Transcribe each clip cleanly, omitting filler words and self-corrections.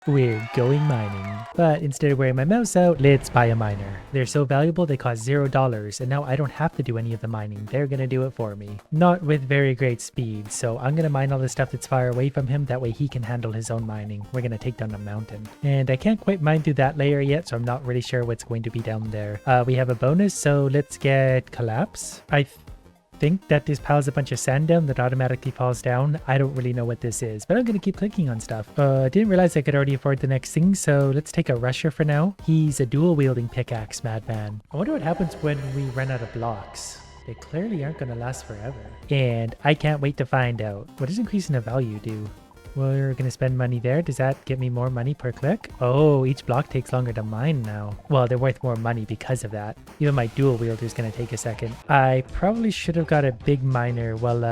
We're going mining. But instead of wearing my mouse out, let's buy a miner. They're so valuable they cost $0, and now I don't have to do any of the mining. They're gonna do it for me. Not with very great speed, so I'm gonna mine all the stuff that's far away from him, that way he can handle his own mining. We're gonna take down a mountain. And I can't quite mine through that layer yet, so I'm not really sure what's going to be down there. We have a bonus, so let's get collapse. I think that this piles a bunch of sand down that automatically falls down. I don't really know what this is, but I'm gonna keep clicking on stuff. Didn't realize I could already afford the next thing, so let's take a rusher for now. He's a dual wielding pickaxe madman. I wonder what happens when we run out of blocks. They clearly aren't gonna last forever. And I can't wait to find out. What does increasing the value do? We're gonna spend money there. Does that get me more money per click? Oh, each block takes longer to mine now. Well, they're worth more money because of that. Even my dual wielder is gonna take a second. I probably should have got a big miner while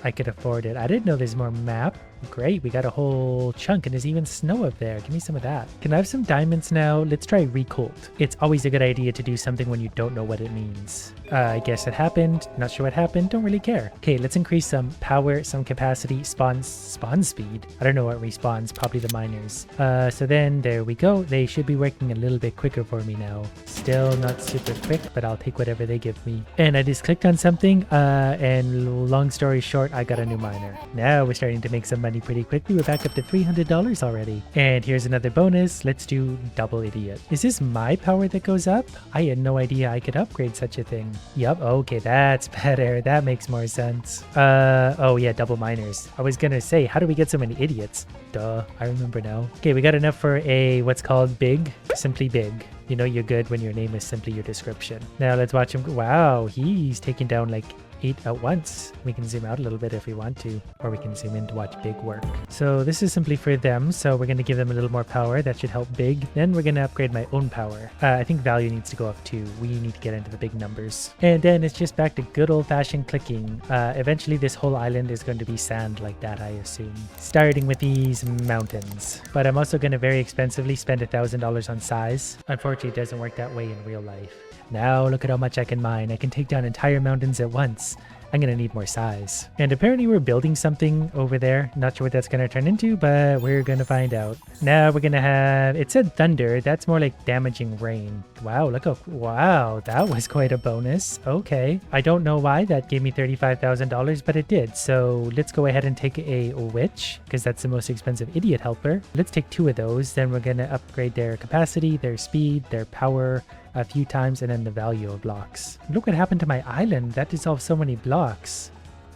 I could afford it. I didn't know there's more map. Great, we got a whole chunk and there's even snow up there. Give me some of that. Can I have some diamonds now? Let's try Recolt. It's always a good idea to do something when you don't know what it means. I guess it happened. Not sure what happened. Don't really care. Okay, let's increase some power, some capacity, spawn speed. I don't know what respawns, probably the miners. So then there we go. They should be working a little bit quicker for me now. Still not super quick, but I'll take whatever they give me. And I just clicked on something and long story short, I got a new miner. Now we're starting to make some money pretty quickly. We're back up to $300 already. And here's another bonus. Let's do double idiot. Is this my power that goes up? I had no idea I could upgrade such a thing. Yup, okay, that's better. That makes more sense. Oh yeah, double miners. I was gonna say, how do we get so many idiots? Duh, I remember now. Okay, we got enough for a what's called big, simply big. You know you're good when your name is simply your description. Now let's watch him. Wow, he's taking down like 8 at once. We can zoom out a little bit if we want to, or we can zoom in to watch big work. So this is simply for them, so we're going to give them a little more power. That should help big. Then we're going to upgrade my own power. I think value needs to go up too. We need to get into the big numbers. And then it's just back to good old-fashioned clicking. Eventually this whole island is going to be sand like that, I assume. Starting with these mountains. But I'm also going to very expensively spend $1,000 on size. Unfortunately, it doesn't work that way in real life. Now look at how much I can mine. I can take down entire mountains at once. I'm gonna need more size. And apparently we're building something over there. Not sure what that's gonna turn into, but we're gonna find out. Now we're gonna have, it said thunder. That's more like damaging rain. Wow, look how, wow, that was quite a bonus. Okay. I don't know why that gave me $35,000, but it did. So let's go ahead and take a witch, because that's the most expensive idiot helper. Let's take 2 of those. Then we're gonna upgrade their capacity, their speed, their power, a few times, and then the value of blocks. Look what happened to my island. That dissolved so many blocks.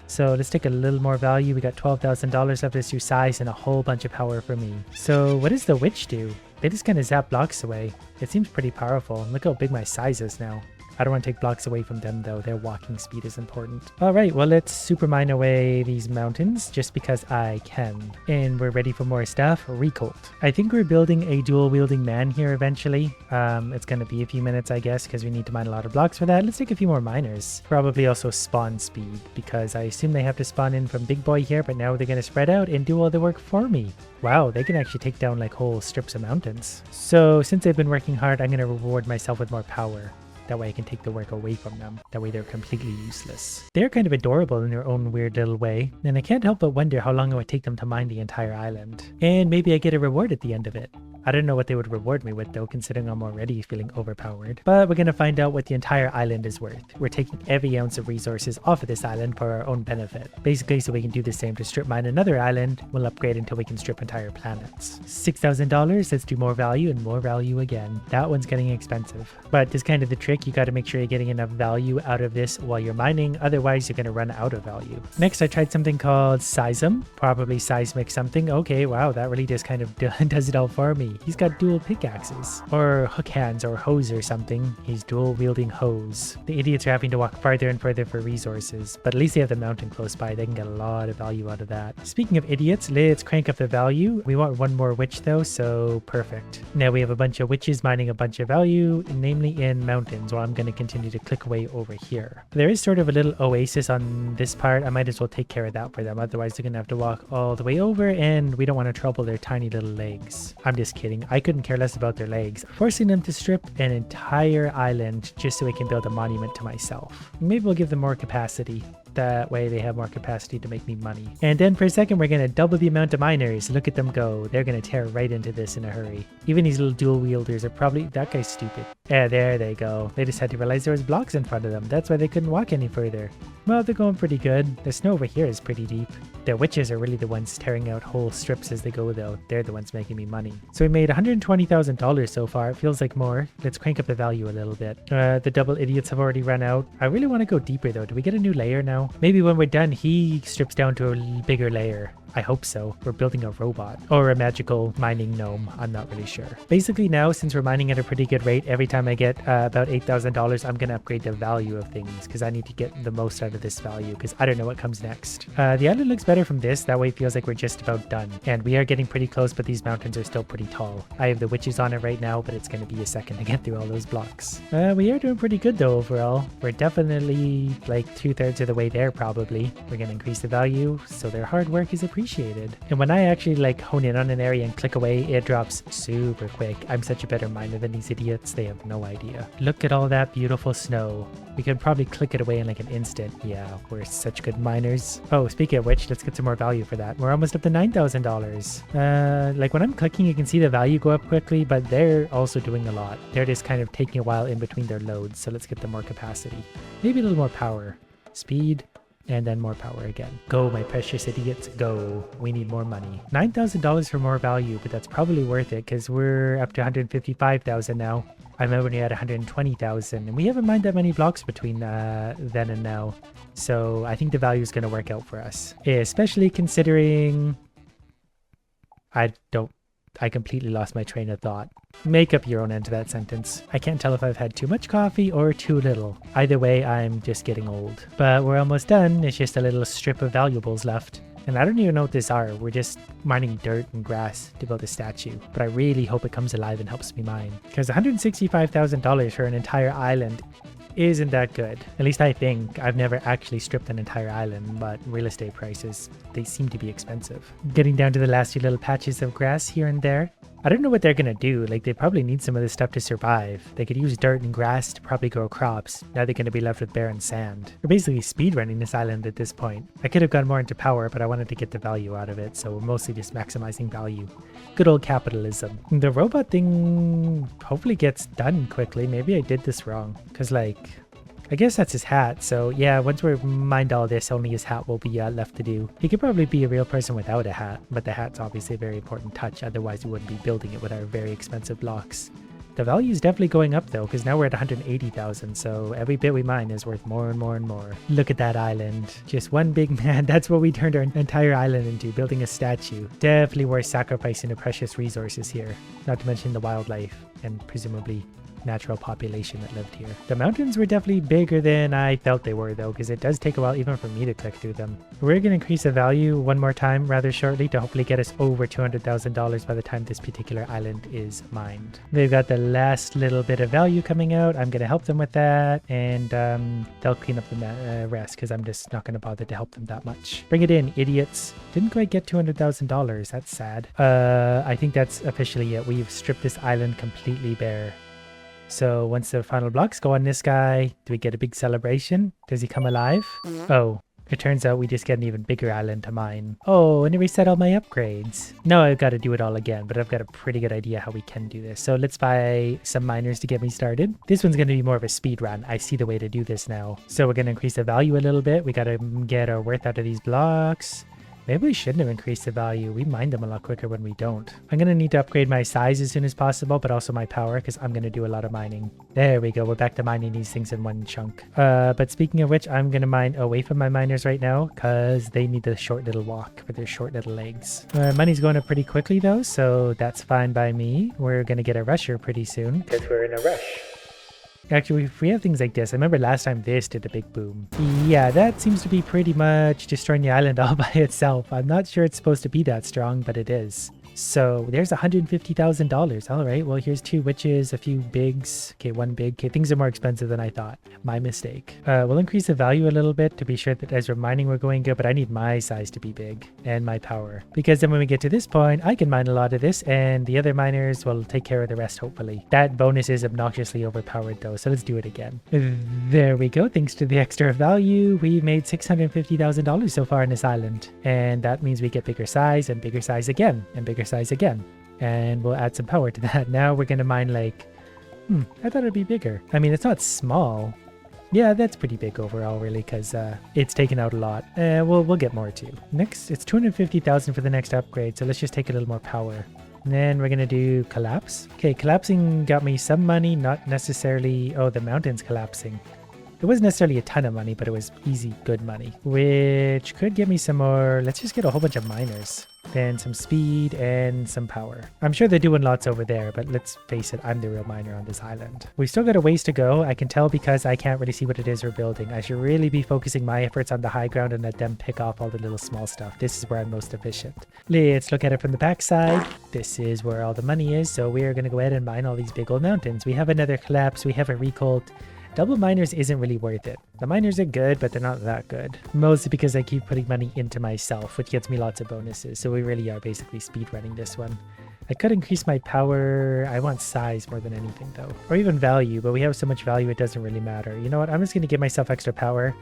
So let's take a little more value. We got $12,000 left. Let's do size and a whole bunch of power for me. So what does the witch do? They just kind of zap blocks away. It seems pretty powerful. Look how big my size is now. I don't want to take blocks away from them though. Their walking speed is important. All right, well, let's super mine away these mountains just because I can. And we're ready for more stuff. Recolt. I think we're building a dual wielding man here eventually. It's going to be a few minutes, I guess, because we need to mine a lot of blocks for that. Let's take a few more miners. Probably also spawn speed because I assume they have to spawn in from big boy here, but now they're going to spread out and do all the work for me. Wow, they can actually take down like whole strips of mountains. So since they've been working hard, I'm going to reward myself with more power. That way I can take the work away from them. That way they're completely useless. They're kind of adorable in their own weird little way, and I can't help but wonder how long it would take them to mine the entire island. And maybe I get a reward at the end of it. I don't know what they would reward me with though, considering I'm already feeling overpowered. But we're gonna find out what the entire island is worth. We're taking every ounce of resources off of this island for our own benefit. Basically, so we can do the same to strip mine another island. We'll upgrade until we can strip entire planets. $6,000, let's do more value and more value again. That one's getting expensive. But this kind of the trick. You gotta make sure you're getting enough value out of this while you're mining. Otherwise, you're gonna run out of value. Next, I tried something called Seism. Probably seismic something. Okay, wow, that really just kind of does it all for me. He's got dual pickaxes or hook hands or hose or something. He's dual wielding hose. The idiots are having to walk farther and further for resources, but at least they have the mountain close by. They can get a lot of value out of that. Speaking of idiots, let's crank up the value. We want one more witch though, so perfect. Now we have a bunch of witches mining a bunch of value, namely in mountains, while I'm going to continue to click away over here. There is sort of a little oasis on this part. I might as well take care of that for them. Otherwise they're going to have to walk all the way over and we don't want to trouble their tiny little legs. I'm just kidding. I couldn't care less about their legs. Forcing them to strip an entire island just so I can build a monument to myself. Maybe we'll give them more capacity. That way they have more capacity to make me money. And then for a second, we're going to double the amount of miners. Look at them go. They're going to tear right into this in a hurry. Even these little dual wielders are probably... That guy's stupid. Yeah, there they go. They just had to realize there was blocks in front of them. That's why they couldn't walk any further. Well, they're going pretty good. The snow over here is pretty deep. The witches are really the ones tearing out whole strips as they go, though. They're the ones making me money. So we made $120,000 so far. It feels like more. Let's crank up the value a little bit. The double idiots have already run out. I really want to go deeper, though. Do we get a new layer now? Maybe when we're done, he strips down to a bigger layer. I hope so. We're building a robot or a magical mining gnome. I'm not really sure. Basically now, since we're mining at a pretty good rate, every time I get about $8,000, I'm going to upgrade the value of things because I need to get the most out of this value because I don't know what comes next. The island looks better from this. That way it feels like we're just about done. And we are getting pretty close, but these mountains are still pretty tall. I have the witches on it right now, but it's going to be a second to get through all those blocks. We are doing pretty good though overall. We're definitely like 2/3 of the way there probably. We're going to increase the value, so their hard work is appreciated. And when I actually like hone in on an area and click away, it drops super quick. I'm such a better miner than these idiots. They have no idea. Look at all that beautiful snow. We could probably click it away in like an instant. Yeah, we're such good miners. Oh, speaking of which, let's get some more value for that. We're almost up to $9,000. Like when I'm clicking, you can see the value go up quickly, but they're also doing a lot. They're just kind of taking a while in between their loads. So let's get them more capacity. Maybe a little more power. Speed. And then more power again. Go, my precious idiots, go. We need more money. $9,000 for more value, but that's probably worth it because we're up to 155,000 now. I remember when we had 120,000 and we haven't mined that many blocks between then and now. So I think the value is going to work out for us, especially considering I completely lost my train of thought. Make up your own end to that sentence. I can't tell if I've had too much coffee or too little. Either way, I'm just getting old. But we're almost done. It's just a little strip of valuables left. And I don't even know what these are. We're just mining dirt and grass to build a statue. But I really hope it comes alive and helps me mine. Because $165,000 for an entire island isn't that good. At least I think. I've never actually stripped an entire island, but real estate prices, they seem to be expensive. Getting down to the last few little patches of grass here and there. I don't know what they're gonna do. Like, they probably need some of this stuff to survive. They could use dirt and grass to probably grow crops. Now they're gonna be left with barren sand. We're basically speedrunning this island at this point. I could have gone more into power, but I wanted to get the value out of it, so we're mostly just maximizing value. Good old capitalism. The robot thing hopefully gets done quickly. Maybe I did this wrong, because like, I guess that's his hat, so yeah, once we're mined all this, only his hat will be left to do. He could probably be a real person without a hat, but the hat's obviously a very important touch, otherwise we wouldn't be building it with our very expensive blocks. The value is definitely going up though, because now we're at 180,000, so every bit we mine is worth more and more and more. Look at that island. Just one big man. That's what we turned our entire island into, building a statue. Definitely worth sacrificing the precious resources here, not to mention the wildlife and presumably natural population that lived here. The mountains were definitely bigger than I felt they were though, because it does take a while even for me to click through them. We're going to increase the value one more time rather shortly to hopefully get us over $200,000 by the time this particular island is mined. They've got the last little bit of value coming out. I'm going to help them with that, and they'll clean up the rest because I'm just not going to bother to help them that much. Bring it in, idiots. Didn't quite get $200,000. That's sad. I think that's officially it. We've stripped this island completely bare. So once the final blocks go on this guy, do we get a big celebration? Does he come alive? Oh, it turns out we just get an even bigger island to mine. Oh, and it reset all my upgrades. Now I've got to do it all again, but I've got a pretty good idea how we can do this. So let's buy some miners to get me started. This one's going to be more of a speed run. I see the way to do this now. So we're going to increase the value a little bit. We got to get our worth out of these blocks. Maybe we shouldn't have increased the value. We mine them a lot quicker when we don't. I'm going to need to upgrade my size as soon as possible, but also my power because I'm going to do a lot of mining. There we go. We're back to mining these things in one chunk. But speaking of which, I'm going to mine away from my miners right now because they need the short little walk for their short little legs. Money's going up pretty quickly though, so that's fine by me. We're going to get a rusher pretty soon because we're in a rush. Actually, if we have things like this, I remember last time this did a big boom. Yeah, that seems to be pretty much destroying the island all by itself. I'm not sure it's supposed to be that strong, but it is. So there's $150,000. All right, well, here's 2 witches, a few bigs. Okay, 1 big. Okay, things are more expensive than I thought. My mistake. We'll increase the value a little bit to be sure that as we're mining, we're going good, but I need my size to be big and my power. Because then when we get to this point, I can mine a lot of this and the other miners will take care of the rest, hopefully. That bonus is obnoxiously overpowered though, so let's do it again. There we go. Thanks to the extra value, we made $650,000 so far on this island. And that means we get bigger size and bigger size again and bigger size again. And we'll add some power to that. Now we're going to mine like, I thought it'd be bigger. I mean, it's not small. Yeah, that's pretty big overall, really, because it's taken out a lot. We'll get more too. Next, it's 250,000 for the next upgrade, so let's just take a little more power. And then we're going to do collapse. Okay, collapsing got me some money, not necessarily... Oh, the mountain's collapsing. It wasn't necessarily a ton of money, but it was easy, good money, which could give me some more. Let's just get a whole bunch of miners, then some speed and some power. I'm sure they're doing lots over there, but let's face it, I'm the real miner on this island. We still got a ways to go. I can tell because I can't really see what it is we're building. I should really be focusing my efforts on the high ground and let them pick off all the little small stuff. This is where I'm most efficient. Let's look at it from the backside. This is where all the money is. So we are going to go ahead and mine all these big old mountains. We have another collapse. We have a recolt. Double miners isn't really worth it. The miners are good, but they're not that good. Mostly because I keep putting money into myself, which gets me lots of bonuses. So we really are basically speedrunning this one. I could increase my power. I want size more than anything though. Or even value, but we have so much value it doesn't really matter. You know what? I'm just going to give myself extra power.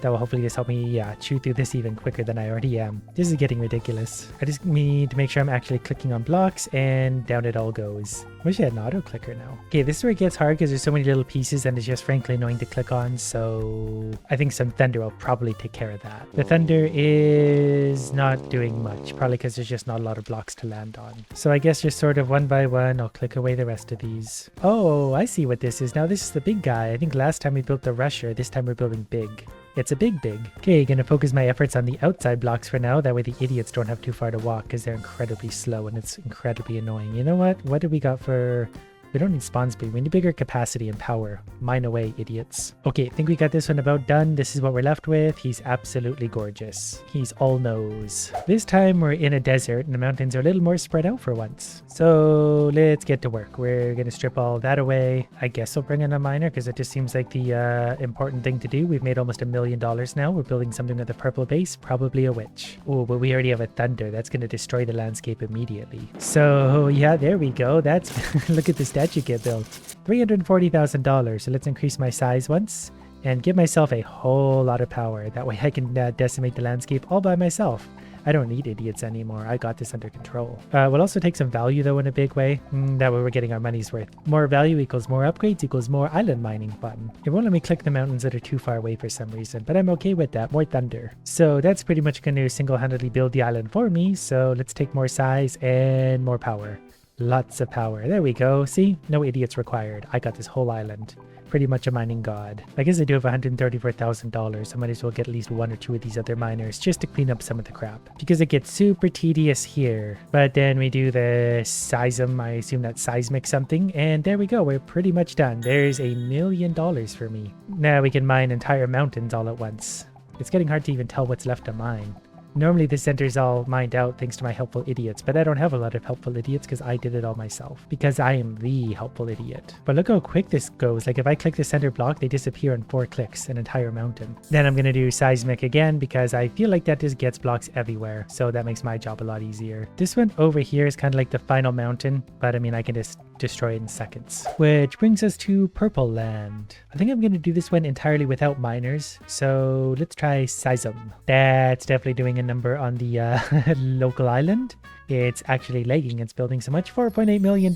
That will hopefully just help me, chew through this even quicker than I already am. This is getting ridiculous. I just need to make sure I'm actually clicking on blocks and down it all goes. Wish I had an auto clicker now. Okay, this is where it gets hard because there's so many little pieces and it's just frankly annoying to click on. So I think some thunder will probably take care of that. The thunder is not doing much, probably because there's just not a lot of blocks to land on. So I guess just sort of one by one, I'll click away the rest of these. Oh, I see what this is. Now this is the big guy. I think last time we built the rusher, this time we're building big. It's a big. Okay, gonna focus my efforts on the outside blocks for now. That way the idiots don't have too far to walk because they're incredibly slow and it's incredibly annoying. You know what? What do we got for... We don't need spawn speed. We need bigger capacity and power. Mine away, idiots. Okay, I think we got this one about done. This is what we're left with. He's absolutely gorgeous. He's all nose. This time we're in a desert and the mountains are a little more spread out for once. So let's get to work. We're going to strip all that away. I guess I'll bring in a miner because it just seems like the important thing to do. We've made almost $1 million now. We're building something with a purple base, probably a witch. Oh, but we already have a thunder. That's going to destroy the landscape immediately. So yeah, there we go. That's look at the statue get built. $340,000. So let's increase my size once and give myself a whole lot of power. That way I can decimate the landscape all by myself. I don't need idiots anymore. I got this under control. We'll also take some value though in a big way. That way we're getting our money's worth. More value equals more upgrades equals more island mining button. It won't let me click the mountains that are too far away for some reason, but I'm okay with that. More thunder. So that's pretty much going to single-handedly build the island for me. So let's take more size and more power. Lots of power. There we go. See? No idiots required. I got this whole island. Pretty much a mining god. I guess I do have $134,000. I might as well get at least 1 or 2 of these other miners just to clean up some of the crap. Because it gets super tedious here. But then we do the seism. I assume that's seismic something. And there we go. We're pretty much done. There's $1 million for me. Now we can mine entire mountains all at once. It's getting hard to even tell what's left to mine. Normally the center's all mined out thanks to my helpful idiots, but I don't have a lot of helpful idiots because I did it all myself. Because I am the helpful idiot. But look how quick this goes. Like if I click the center block, they disappear in 4 clicks, an entire mountain. Then I'm going to do seismic again because I feel like that just gets blocks everywhere. So that makes my job a lot easier. This one over here is kind of like the final mountain, but I mean I can just destroy it in seconds. Which brings us to Purple Land. I think I'm going to do this one entirely without miners. So let's try seism. That's definitely doing a number on the local island. It's actually lagging. It's building so much. $4.8 million.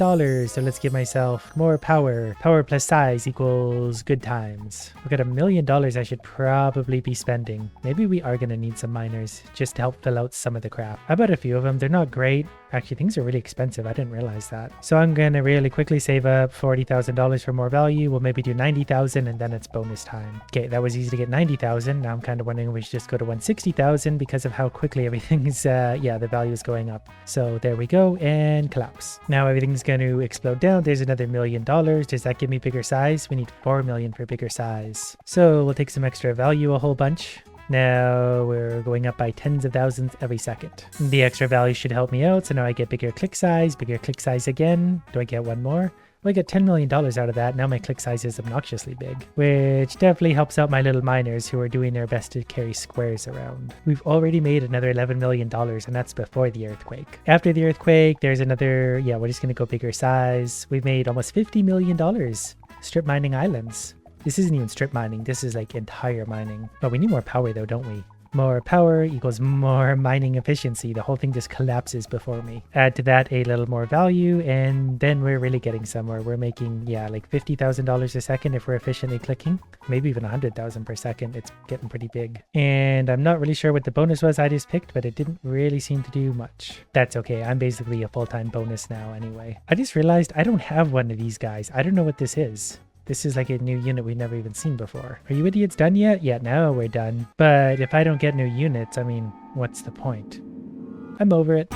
So let's give myself more power. Power plus size equals good times. We've got $1 million I should probably be spending. Maybe we are going to need some miners just to help fill out some of the crap. I bought a few of them. They're not great. Actually, things are really expensive. I didn't realize that. So I'm going to really quickly save up $40,000 for more value. We'll maybe do 90,000 and then it's bonus time. Okay, that was easy to get 90,000. Now I'm kind of wondering if we should just go to 160,000 because of how quickly everything's, the value is going up. So there we go, and collapse. Now everything's going to explode down. There's another $1 million. Does that give me bigger size? We need 4 million for bigger size. So we'll take some extra value, a whole bunch. Now we're going up by tens of thousands every second. The extra value should help me out, so now I get bigger click size again. Do I get one more? Well, I get $10 million out of that. Now my click size is obnoxiously big, which definitely helps out my little miners who are doing their best to carry squares around. We've already made another $11 million, and that's before the earthquake. After the earthquake, there's another, yeah, we're just going to go bigger size. We've made almost $50 million strip mining islands. This isn't even strip mining. This is like entire mining. But we need more power though, don't we? More power equals more mining efficiency. The whole thing just collapses before me. Add to that a little more value, and then we're really getting somewhere. We're making, yeah, like $50,000 a second if we're efficiently clicking. Maybe even 100,000 per second. It's getting pretty big. And I'm not really sure what the bonus was I just picked, but it didn't really seem to do much. That's okay. I'm basically a full-time bonus now anyway. I just realized I don't have one of these guys. I don't know what this is. This is like a new unit we've never even seen before. Are you idiots done yet? Yeah, now we're done. But if I don't get new units, I mean, what's the point? I'm over it.